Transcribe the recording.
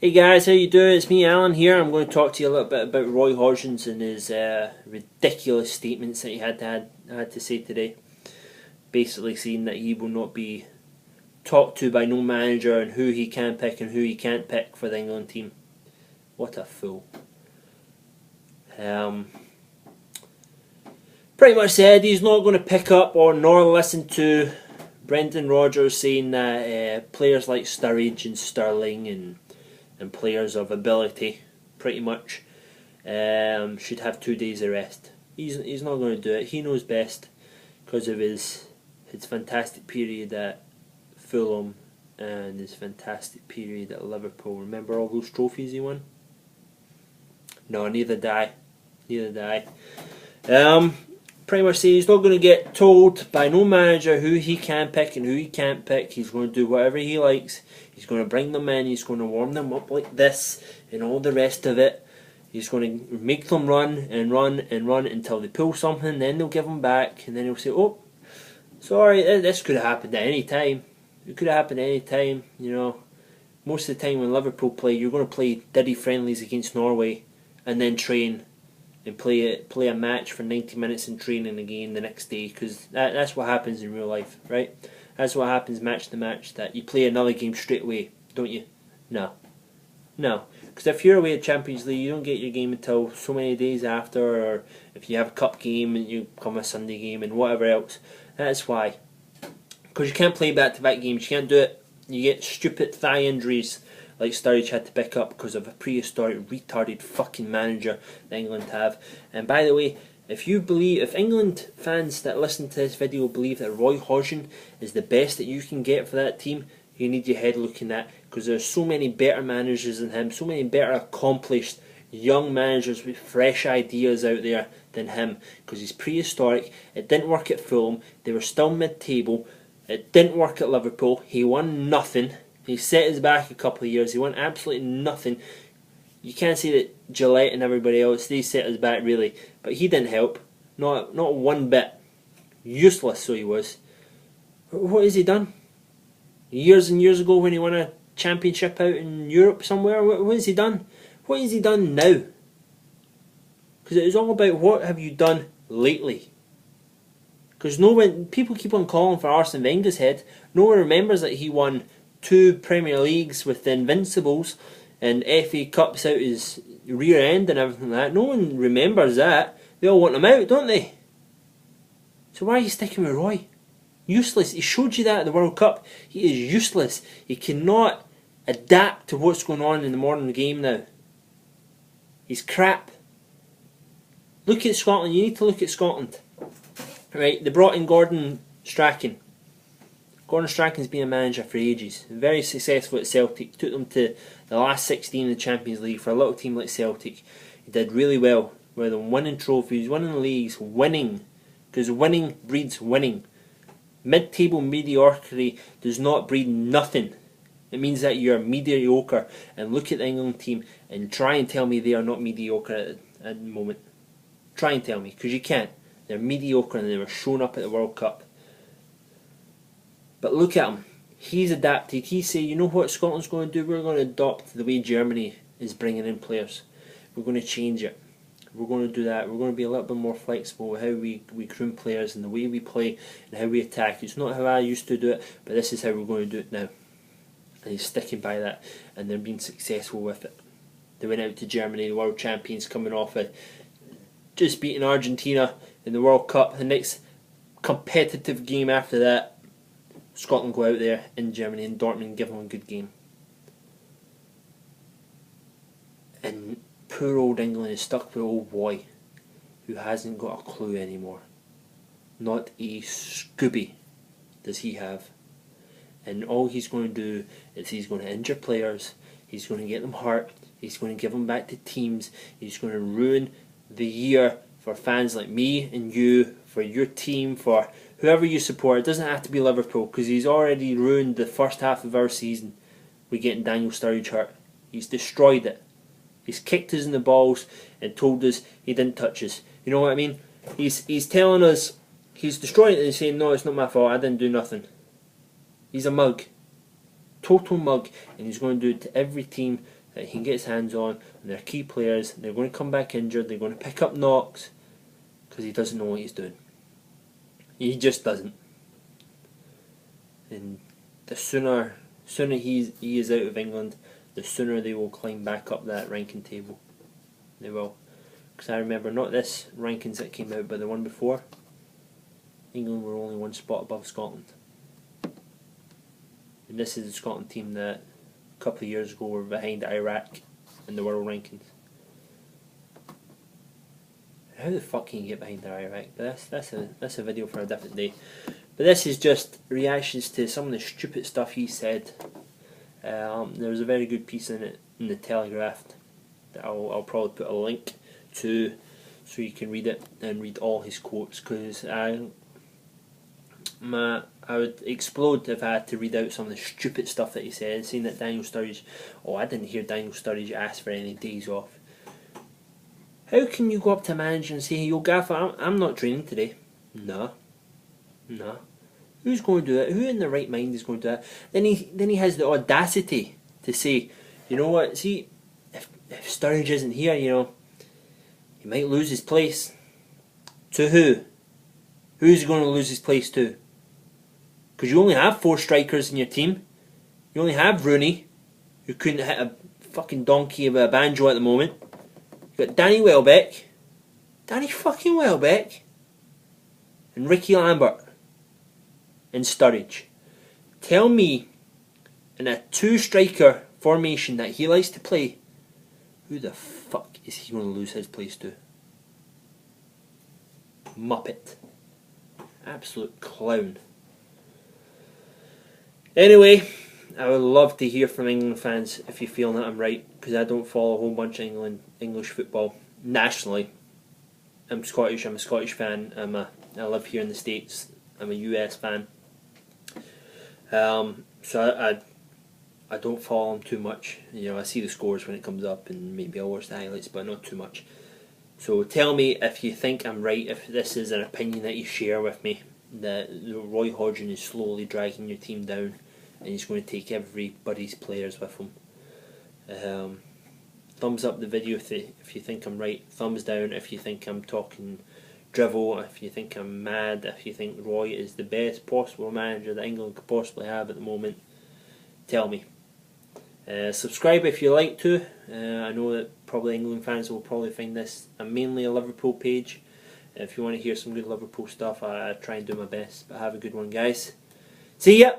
Hey guys, how you doing? It's me, Alan here. I'm going to talk to you a little bit about Roy Hodgson and his ridiculous statements that he had to say today. Basically saying that he will not be talked to by no manager and who he can pick and who he can't pick for the England team. What a fool. Pretty much said he's not going to pick up or nor listen to Brendan Rodgers saying that players like Sturridge and Sterling and players of ability, pretty much, should have 2 days of rest. He's not going to do it. He knows best because of his fantastic period at Fulham and his fantastic period at Liverpool. Remember all those trophies he won? No, neither did I. Pretty much say he's not going to get told by no manager who he can pick and who he can't pick. He's going to do whatever he likes. He's going to bring them in. He's going to warm them up like this and all the rest of it. He's going to make them run and run and run until they pull something. Then they'll give them back and then he'll say, "Oh, sorry, this could have happened at any time. It could have happened at any time." You know, most of the time when Liverpool play, you're going to play diddy friendlies against Norway and then train and play a match for 90 minutes in training again the next day, because that's what happens in real life, right? That's what happens match to match, that you play another game straight away, don't you? No. Because if you're away at Champions League, you don't get your game until so many days after, or if you have a cup game and you come a Sunday game and whatever else. That's why. Because you can't play back-to-back games, you can't do it. You get stupid thigh injuries like Sturridge had to pick up because of a prehistoric, retarded fucking manager that England have. And by the way, if England fans that listen to this video believe that Roy Hodgson is the best that you can get for that team, you need your head looking at, because there's so many better managers than him, so many better accomplished young managers with fresh ideas out there than him, because he's prehistoric. It didn't work at Fulham, they were still mid-table. It didn't work at Liverpool, he won nothing. He set his back a couple of years. He won absolutely nothing. You can't say that Gillette and everybody else, they set his back really, but he didn't help. Not one bit. Useless, so he was. What has he done? Years and years ago when he won a championship out in Europe somewhere, what has he done? What has he done now? Because it was all about what have you done lately. Because people keep on calling for Arsene Wenger's head. No one remembers that he won 2 Premier Leagues with the Invincibles and FA Cups out his rear end and everything like that. No one remembers that. They all want him out, don't they? So why are you sticking with Roy? Useless. He showed you that at the World Cup. He is useless. He cannot adapt to what's going on in the modern game now. He's crap. Look at Scotland. You need to look at Scotland. Right, they brought in Gordon Strachan. Gordon Strachan's been a manager for ages. Very successful at Celtic. Took them to the last 16 in the Champions League for a little team like Celtic. He did really well with them, winning trophies, winning leagues, winning. Because winning breeds winning. Mid-table mediocrity does not breed nothing. It means that you're mediocre. And look at the England team and try and tell me they are not mediocre at the moment. Try and tell me, because you can't. They're mediocre and they were shown up at the World Cup. But look at him. He's adapted. He said, you know what Scotland's going to do? We're going to adopt the way Germany is bringing in players. We're going to change it. We're going to do that. We're going to be a little bit more flexible with how we groom players and the way we play and how we attack. It's not how I used to do it, but this is how we're going to do it now. And he's sticking by that, and they're being successful with it. They went out to Germany, the world champions, coming off it, just beating Argentina in the World Cup. The next competitive game after that, Scotland go out there in Germany and Dortmund and give them a good game. And poor old England is stuck with old boy who hasn't got a clue anymore. Not a Scooby does he have. And all he's going to do is he's going to injure players, he's going to get them hurt, he's going to give them back to teams, he's going to ruin the year for fans like me and you, for your team, for whoever you support. It doesn't have to be Liverpool, because he's already ruined the first half of our season with getting Daniel Sturridge hurt. He's destroyed it. He's kicked us in the balls and told us he didn't touch us. You know what I mean? He's telling us he's destroying it and saying, no, it's not my fault, I didn't do nothing. He's a mug. Total mug. And he's going to do it to every team that he can get his hands on, and they're key players. They're going to come back injured. They're going to pick up knocks because he doesn't know what he's doing. He just doesn't. And the sooner he is out of England, the sooner they will climb back up that ranking table. They will. Because I remember not this rankings that came out, but the one before. England were only one spot above Scotland. And this is the Scotland team that a couple of years ago were behind Iraq in the world rankings. How the fuck can you get behind Iraq? But that's a video for a different day. But this is just reactions to some of the stupid stuff he said. There was a very good piece in it in the Telegraph that I'll probably put a link to, so you can read it and read all his quotes, because I would explode if I had to read out some of the stupid stuff that he said. Saying that Daniel Sturridge, I didn't hear Daniel Sturridge ask for any days off. How can you go up to a manager and say, "Yo, Gaffer, I'm not training today"? No. Who's going to do that? Who in their right mind is going to do that? Then he has the audacity to say, "You know what? See, if Sturridge isn't here, he might lose his place." To who? Who's he going to lose his place to? Because you only have 4 strikers in your team. You only have Rooney, who couldn't hit a fucking donkey of a banjo at the moment. You've got Danny fucking Welbeck, and Ricky Lambert, and Sturridge. Tell me, in a 2-striker formation that he likes to play, who the fuck is he going to lose his place to? Muppet. Absolute clown. Anyway, I would love to hear from England fans if you feel that I'm right, because I don't follow a whole bunch of English football nationally. I'm Scottish. I'm a Scottish fan. I live here in the States. I'm a US fan. So I don't follow them too much. I see the scores when it comes up, and maybe I'll watch the highlights, but not too much. So tell me if you think I'm right, if this is an opinion that you share with me, that Roy Hodgson is slowly dragging your team down, and he's going to take everybody's players with him. Thumbs up the video if you think I'm right. Thumbs down if you think I'm talking drivel, if you think I'm mad, if you think Roy is the best possible manager that England could possibly have at the moment. Tell me. Subscribe if you like to. I know that probably England fans will probably find this mainly a Liverpool page. If you want to hear some good Liverpool stuff, I try and do my best. But have a good one, guys. See ya!